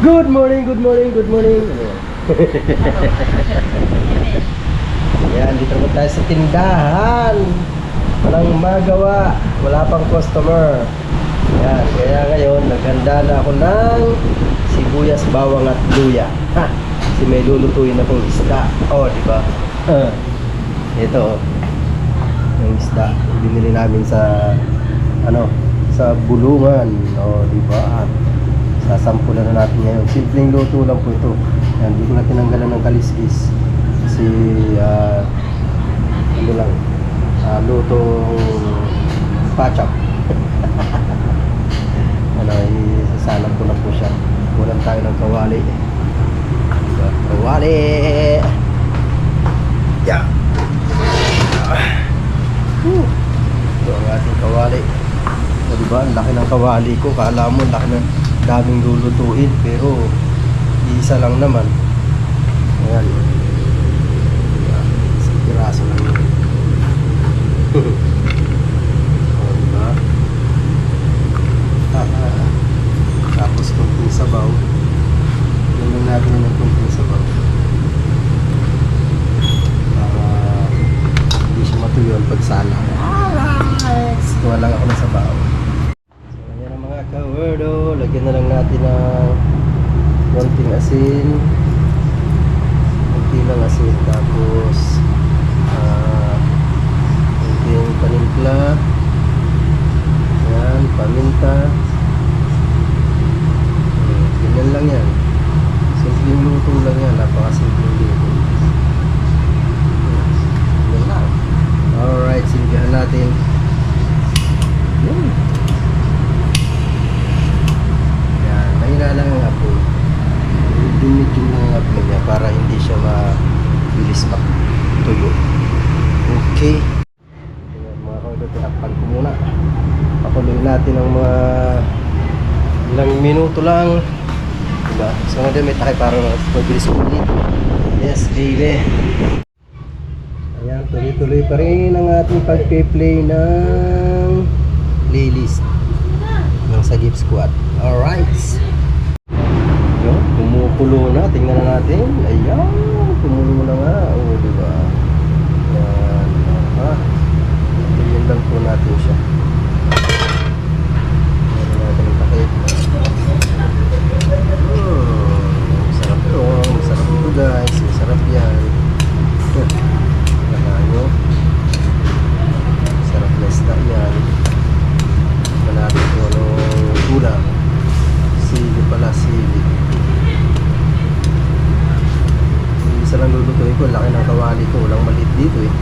Good morning, good morning, good morning. Yan, dito naman tayo sa tindahan. Walang magawa, wala pang customer. Yan, kaya ngayon naghanda na ako ng sibuyas, bawang at luya. Ha, kasi may lulutuin akong isda. Oh, di ba? Ito, yung isda binili namin sa sa bulungan. Oh, di ba? Sasampulan na natin ngayon. Simpleng luto lang po ito. Yan, hindi ko na tinanggalan ng kaliskis. Kasi lutong pachap. Isasalap ko na po siya. Kulang tayo ng kawali. Diba? Kawali! Yeah! Ito ang ating kawali. So, diba? Ang laki ng kawali ko. Kala mo, laki ng daming lulutuin. Pero, isa lang naman. Ayan. Isang piraso lang yun. O, diba? Tapos kunting sabaw. Lagyan natin ng kunting sabaw para hindi siya matuyo ang pagsala. Alright! Kuha lang ako ng sabaw. So ayan ang mga ka-wordo. Lagyan na lang natin ng konting asin. Konti lang asin. Tapos konting panimpla. Ayan, paminta. Ganyan lang yan. Simpleng luto lang yan. Napakasimpleng luto. Yan lang. Alright, silbihan natin. Yan, mahina lang ang apoy. Medium lang ang apoy niya para hindi siya mabilis tuyo. Okay. Yan, mga kaulo, tinakpan ko muna. Pakuloy natin ang mga ilang minuto lang. Diba? So ngayon may takay para mabilis ulit. Yes, baby. Ayan, tuloy-tuloy pa rin ang ating pag-play ng playlist ng Sagip Squad. Alright. Yun, kumukulo na. Tingnan na natin. Ayan, kumulo na nga. O, diba? Ayan. Ha? Tingnan lang po natin siya. Ayan natin ang takip. Masarap ito. Masarap ito, guys. Masarap yan. Nyo. Sarap na isda yan. Manalo ko anong ulam. Sili pala, sili. Isa lang lulutuin ko. Laki ng kawali ko. Walang maliit dito eh.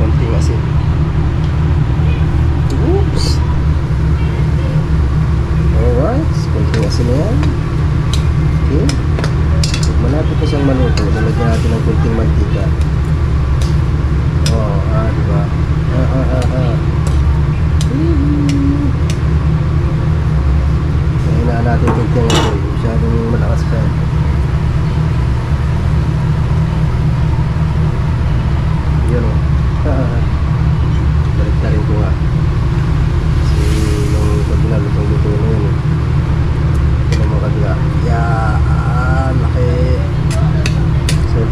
Konting asin. Oops. Alright, konting asin na yan. Okay. Tignan natin po siyang maluto. Lalagyan natin ng konting mantika. Oh, diba? Hinaan natin konting asin. Masyadong malakas pa yan. Yan o. Balik na rin ko nga. Kasi yung kabila lutong-luto na yun eh. Ito na mga kabila. Yan, laki.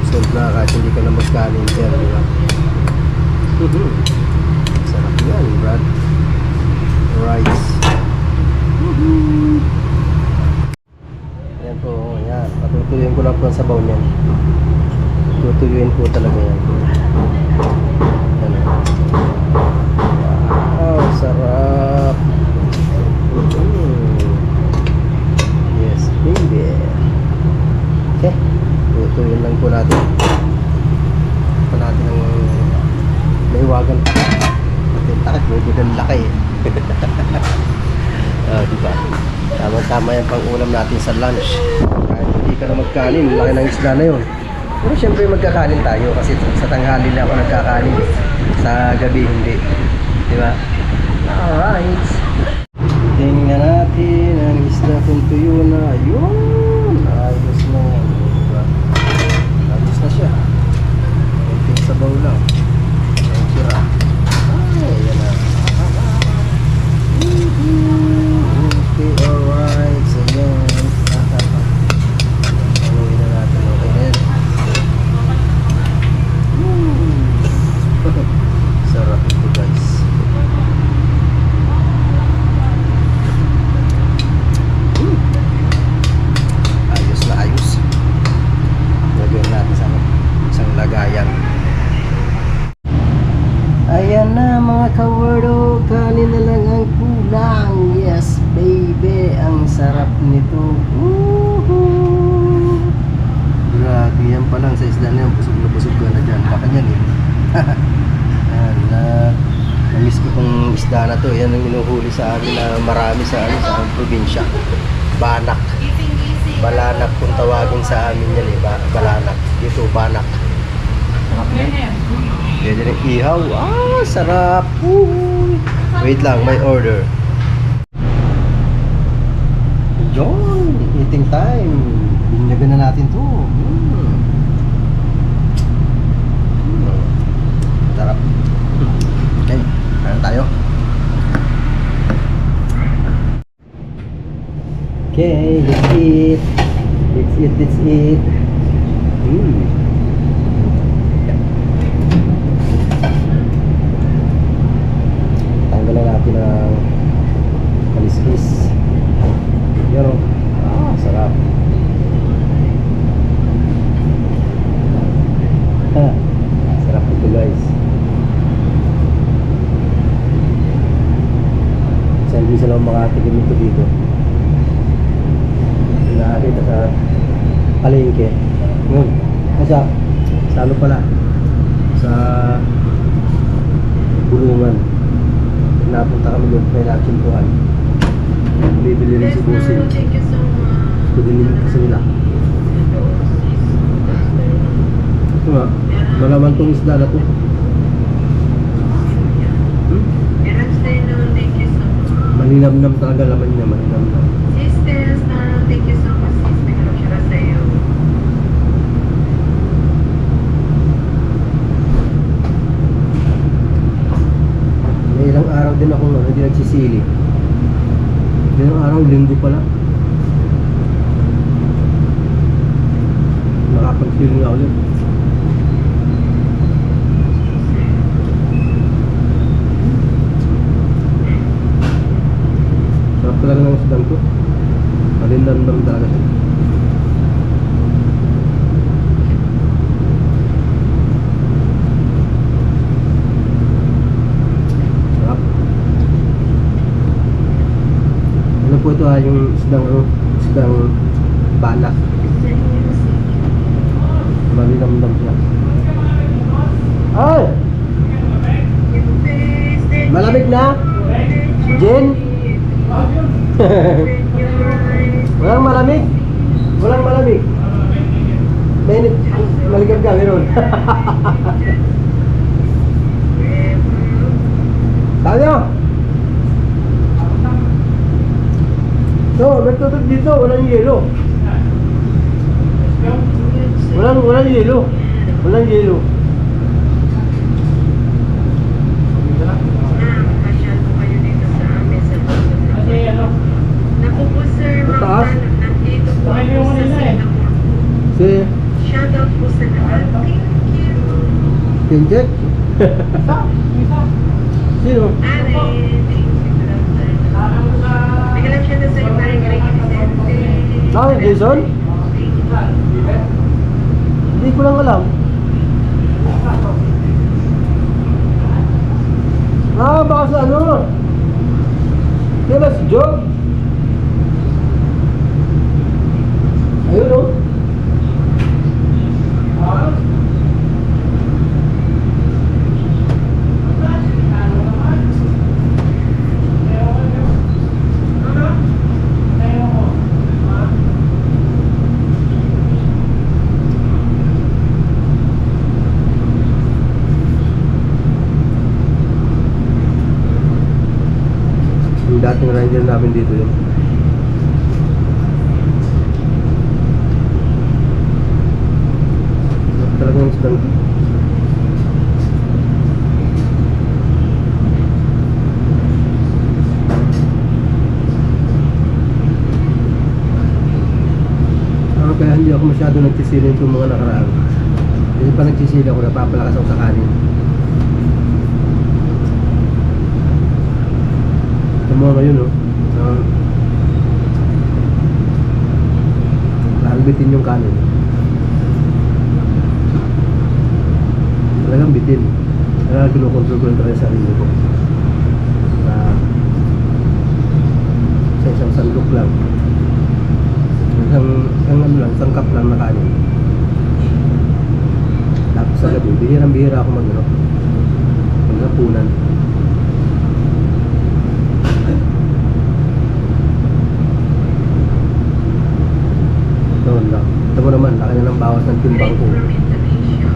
Serve na kahit hindi ka na magkanin sir, diba? Sarap yan, Brad. Rice. Yan po, yan. Patutuyuin ko lang po ang sabaw niyan. Tutuyuin po talaga yan. Yan o. Wow, sarap. Yes, baby. Okay. Tutuyuin lang po natin. Pa natin ang maiwagan pa. Ating takit, medyo ng laki eh. Diba? Tama-tama yan pang ulam natin sa lunch. Kahit hindi ka na magkanin, laki ng isda na yun. Pero syempre magkakanin tayo kasi sa tanghali na ako nagkakanin. Sa gabi hindi. Diba? Alright. Tingnan natin ang isda kung tuyo na. Ayun. Ayos na yan. Diba? Ayos na siya. Kunting sabaw lang. Ang tira. na mga kawardo, kanin na lang ang kulang. Yes baby, ang sarap nito. Woohoo! Grabe, yan pa lang sa isda na yan, busog ka na dyan. Baka dyan eh. Yan, namiss ko tong isda na to. Yan ang inuhuli sa amin na marami sa aming probinsya. Banak. Balanak kung tawagin sa amin yan eh. Balanak. Dito, banak. Sarap yan. Pwede rin ihaw. Ah, sarap. Woo! Wait lang, may order. Yun, eating time. Binyagan na natin to. Sarap. Okay, kain tayo. Okay, let's eat. Let's eat. Tanggalan natin ang kaliskis. Yun o. Ah, sarap. Sarap ito guys. Hindi sila makatikim ito dito. Nakakita sa palengke. Yun. Sa ano pala? Sa Bulungan. Napunta kami doon kay Natsuntuhan. Bibili rin si Busing. Gusto din kasi nila. Ito nga. Malaman tong isda na to. Maninamnam talaga laman niya, maninamnam. Sisters, thank you so much, sister. Nagkakasya sa iyo. May ilang araw din ako hindi nagsisili. Ilang araw, linggo pala. Nakapag-sili nga ulit. Sarap talaga ng isdang to. Malinamnam talaga siya. Sarap. Ano po ito yung isdang banak. Malinamnam siya. Ay! Malamig na? Jen? Walang malamig. Walang malamig. Mainit. Maligam ka, meron. Tayo! So, nagtutog dito. Walang yelo. Walang yelo. Walang yelo. Masyal po kayo dito sa amin sa Bulacan. Naku po sir, Mataas? nandito po ako sa Singapore. Si Shoutout po sa lahat. Thank you. Pinjek? Sino? Are, thank you. Bigyan lang siya na sa ibaring Vicente. Ah, Jason? Thank you. Hindi ko lang alam. Ah, baka sa ano? Kaya si Job? Ayun o. Yung dating ranger namin dito yun. Talagang isdang kaya hindi ako masyado nagsisili itong mga nakaraan. Kasi pa nagsisili ako, napapalakas ako sa kanin. Ito mga ngayon, no? Lalbitin yung kanin. Talagang bitin. Kaya kinukontrol ko rin talaga sa sarili ko. Na sa isang sandok lang. Isang cup lang na kanin. Tapos sa gabi, bihirang-bihira ako maghapunan. Noon lang. Ito mo naman, laki na ng bawas ng timbang ko. From Indonesia.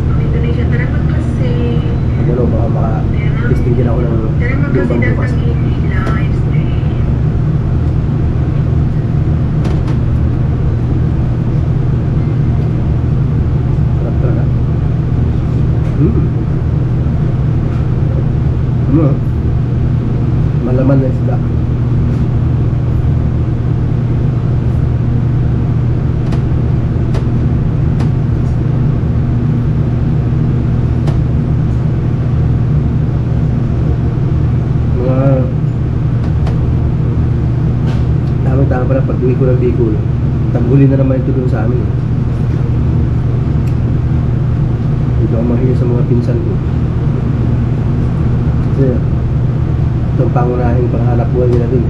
From Indonesia, tara magkasi. Ano, baka maka-testing din ako ng Tara magkasi timbang bukas. datang live stream. Sarap talaga. Ano? Malaman na isda. Tama pala pag uwi ko ng Bicol, tanggulin na naman ito doon sa amin. Dito ako mahiya sa mga pinsan ko. Kasi itong pangunahing panghanap buhay nila din.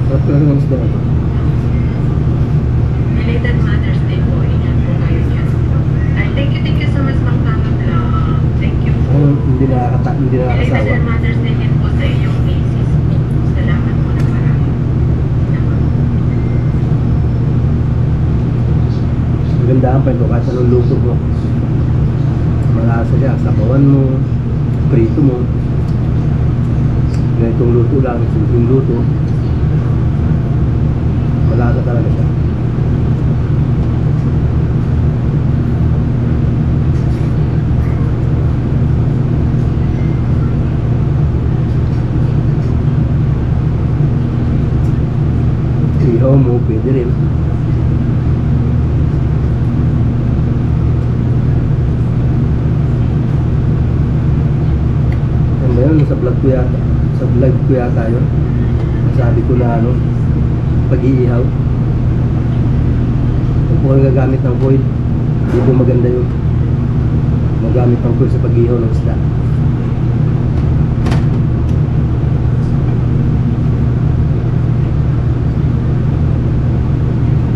Sarap talaga ng isda na ito. Belated Mother's Day po. Ingat po kayo dyan. Ay, thank you so much, Mang Tama Vlog. Thank you po. Hindi nakakasawa. Belated Mother's Day din po sa iyong misis po. Salamat po na marami. Magandaan pa ito kahit anong luto mo. Malasa siya, sabawan mo, prito mo. Ganitong luto lang, simpleng luto. Malasa talaga siya. Ihaw mo, pwede rin. Ano ba yun? Sa vlog ko yata yun. Sabi ko na pag-iihaw. Kung po kayo gagamit ng foil, hindi po maganda yun. Magamit ng foil sa pag-iihaw ng isda.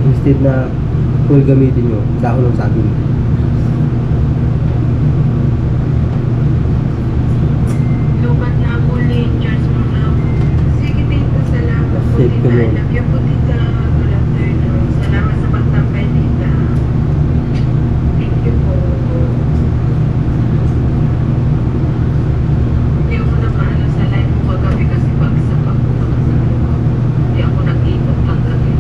Instead na foil gamitin nyo, dahon ng saging. Lubat na po, Charles mo na po. Sige, tito, salamat po, Safe ka tita. I nun. love you po, tita. Good afternoon. Salamat sa pagtampay, tita. Thank you po. Hindi ako nakaano sa live mo kagabi kasi pagsapak ko nakasama. Hindi ako nag-ikot lang gabi.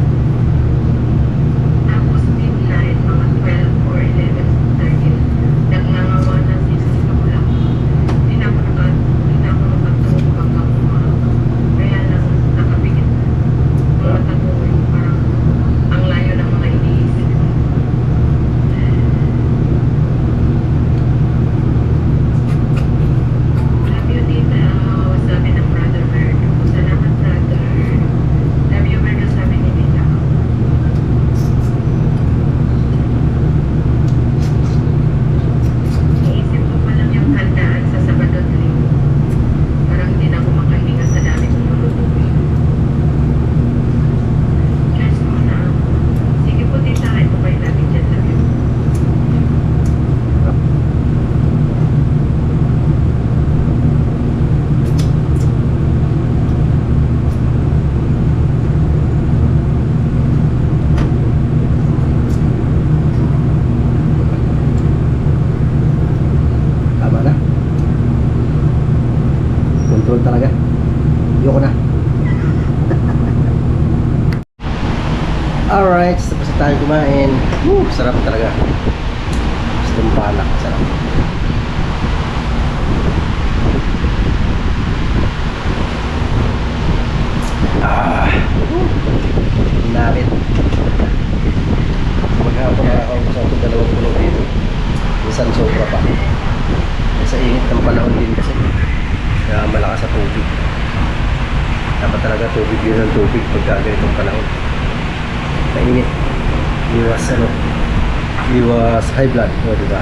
Tapos midnight, mga 12 or 11:30, nagngangawa na sila sa ulam. Hindi na ako nakatulog hanggang umaga. Kaya lang nakapigit mga taguin. Parang ang layo ng mga iniisip ko. Love you, tita. Sabi ng brother Merdo. Salamat, brother. Love you, Merdo, sabi ni tita. Iisip ko pa lang yung handaan sa Sabado at Linggo. Parang hindi na ako makahinga sa dami kong lulutuin. Cheers muna. Sige po, tita. Kain po kayo natin dyan. Love you. Tama na. Control talaga. Ayoko na. Alright, tapos na tayo kumain. Sarap talaga. Gusto mong palak, sarap. Narit. Maghapon na ako sa ito 2 puno dito. Minsan sobra pa. Sa init ng panahon din kasi. Kaya malakas sa tubig. Dapat talaga tubig yun ang tubig pagka ganitong panahon. Mainit. Iwas high blood. O, diba?